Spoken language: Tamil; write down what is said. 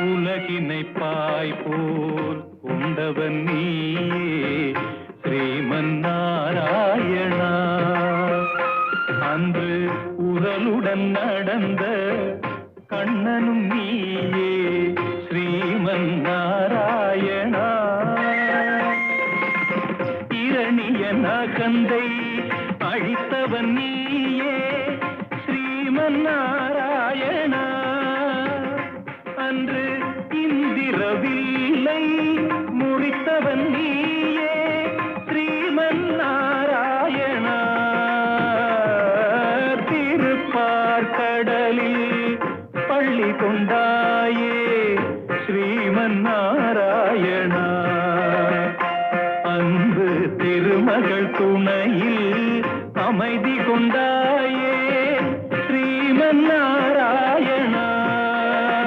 உலகினை பாய் போல் கொண்டவன் நீயே ஸ்ரீமன் நாராயணா. அன்று உடலுடன் நடந்த கண்ணனும் நீயே ஸ்ரீமன் நாராயணா. இரணிய நகந்தை அழித்தவன் நீயே ஸ்ரீமன் நாராயணா. அன்று இந்திரவில்லை முறித்தவன் நீயே ஸ்ரீமன் நாராயணா. திருப்பார்கடலில் பள்ளி கொண்டாயே ஸ்ரீமன் நாராயணா. அன்பு திருமகள் துணையில் அமைதி கொண்டாய்